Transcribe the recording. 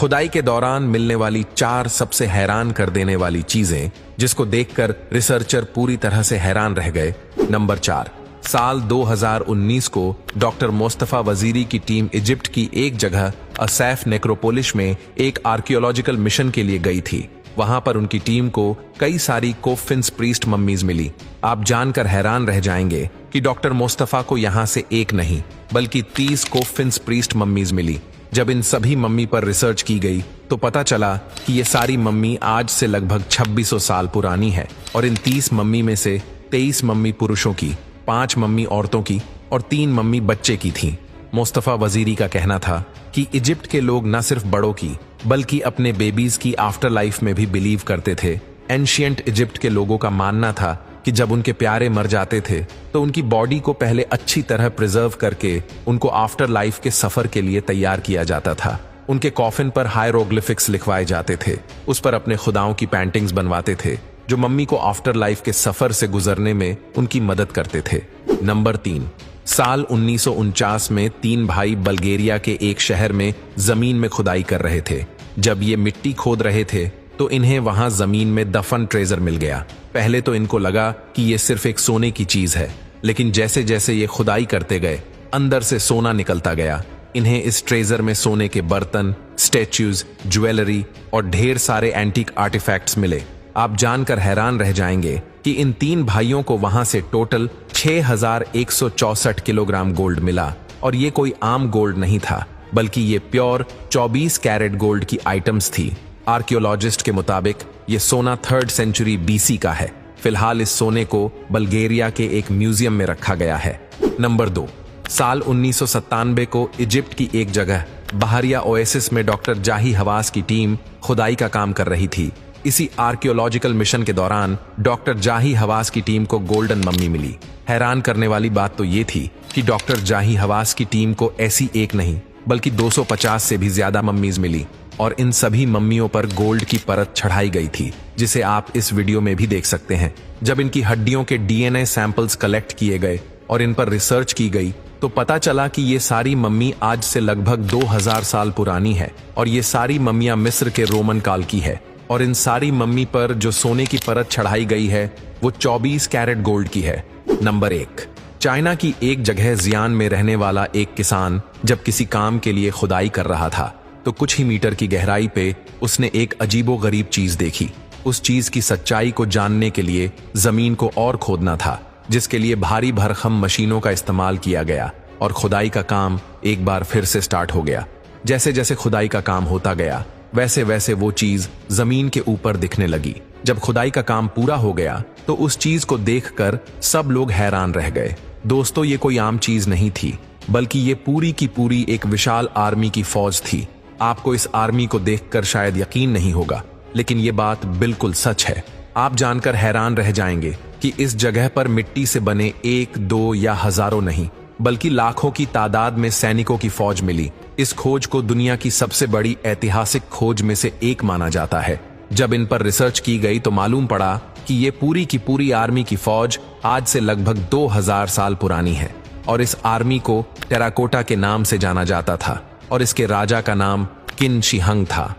खुदाई के दौरान मिलने वाली 4 सबसे हैरान कर देने वाली चीजें जिसको देखकर रिसर्चर पूरी तरह से हैरान रह गए। नंबर 4, साल 2019 को डॉक्टर मुस्तफा वजीरी की टीम इजिप्ट की एक जगह असैफ नेक्रोपोलिस में एक आर्कियोलॉजिकल मिशन के लिए गई थी। वहां पर उनकी टीम को कई सारी कोफिन्स प्रीस्ट मम्मीज मिली। आप जानकर हैरान रह जाएंगे कि डॉक्टर मुस्तफा को यहां से एक नहीं बल्कि 30 कोफिन्स प्रीस्ट मम्मीज मिली। जब इन सभी मम्मी पर रिसर्च की गई तो पता चला कि ये सारी मम्मी आज से लगभग 2600 साल पुरानी है और इन 30 मम्मी में से 23 मम्मी पुरुषों की, 5 मम्मी औरतों की और 3 मम्मी बच्चे की थी। मुस्तफा वजीरी का कहना था कि इजिप्ट के लोग न सिर्फ बड़ों की बल्कि अपने बेबीज की आफ्टर लाइफ में भी बिलीव करते थे। एंशिएंट इजिप्ट के लोगों का मानना था कि जब उनके प्यारे मर जाते थे तो उनकी बॉडी को पहले अच्छी तरह प्रिजर्व करके उनको आफ्टर लाइफ के सफर के लिए तैयार किया जाता था। उनके कॉफिन पर हायरोग्लिफिक्स लिखवाए जाते थे, उस पर अपने खुदाओं की पेंटिंग्स बनवाते थे जो मम्मी को आफ्टर लाइफ के सफर से गुजरने में उनकी मदद करते थे। नंबर 3, साल 1949 में 3 भाई बल्गेरिया के एक शहर में जमीन में खुदाई कर रहे थे। जब ये मिट्टी खोद रहे थे तो इन्हें वहां जमीन में दफन ट्रेजर मिल गया। पहले तो इनको लगा कि ये सिर्फ एक सोने की चीज है, लेकिन जैसे जैसे ये खुदाई करते गए अंदर से सोना निकलता गया। इन्हें इस ट्रेजर में सोने के बर्तन, स्टैच्यूज, ज्वेलरी और ढेर सारे एंटीक आर्टिफैक्ट्स मिले। आप जानकर हैरान रह जाएंगे कि इन 3 भाइयों को वहां से टोटल 6164 किलोग्राम गोल्ड मिला। और ये कोई आम गोल्ड नहीं था बल्कि ये प्योर 24 कैरेट गोल्ड की आइटम्स थी। आर्कियोलॉजिस्ट के मुताबिक ये सोना 3rd सेंचुरी BC का है। फिलहाल इस सोने को बल्गेरिया के एक म्यूजियम में रखा गया है। नंबर 2, साल 1997 को इजिप्ट की एक जगह बहरिया ओएसिस में डॉक्टर जाही हवास की टीम खुदाई का काम कर रही थी। इसी आर्कियोलॉजिकल मिशन के दौरान डॉक्टर जाही हवास की टीम को गोल्डन मम्मी मिली। हैरान करने वाली बात तो ये थी कि डॉक्टर जाही हवास की टीम को ऐसी एक नहीं बल्कि 250 से भी ज्यादा मम्मीज मिली और इन सभी मम्मियों पर गोल्ड की परत चढ़ाई गई थी, जिसे आप इस वीडियो में भी देख सकते हैं। जब इनकी हड्डियों के DNA सैंपल्स कलेक्ट किए गए और इन पर रिसर्च की गई तो पता चला कि ये सारी मम्मी आज से लगभग 2000 साल पुरानी है और ये सारी मम्मियां मिस्र के रोमन काल की है। और इन सारी मम्मी पर जो सोने की परत चढ़ाई गई है वो 24 कैरेट गोल्ड की है। नंबर 1, चाइना की एक जगह जियान में रहने वाला एक किसान जब किसी काम के लिए खुदाई कर रहा था तो कुछ ही मीटर की गहराई पे उसने एक अजीबोगरीब चीज देखी। उस चीज की सच्चाई को जानने के लिए जमीन को और खोदना था, जिसके लिए भारी भरखम मशीनों का इस्तेमाल किया गया और खुदाई का काम एक बार फिर से स्टार्ट हो गया। जैसे जैसे खुदाई का काम होता गया वैसे वैसे वो चीज जमीन के ऊपर दिखने लगी। जब खुदाई का काम पूरा हो गया तो उस चीज को देखकर सब लोग हैरान रह गए। दोस्तों, ये कोई आम चीज नहीं थी बल्कि ये पूरी की पूरी एक विशाल आर्मी की फौज थी। आपको इस आर्मी को देखकर शायद यकीन नहीं होगा, लेकिन ये बात बिल्कुल सच है। आप जानकर हैरान रह जाएंगे कि इस जगह पर मिट्टी से बने 1, 2 या हजारों नहीं बल्कि लाखों की तादाद में सैनिकों की फौज मिली। इस खोज को दुनिया की सबसे बड़ी ऐतिहासिक खोज में से एक माना जाता है। जब इन पर रिसर्च की गई तो मालूम पड़ा कि ये पूरी की पूरी आर्मी की फौज आज से लगभग 2000 साल पुरानी है और इस आर्मी को टेराकोटा के नाम से जाना जाता था और इसके राजा का नाम किन शी हंग था।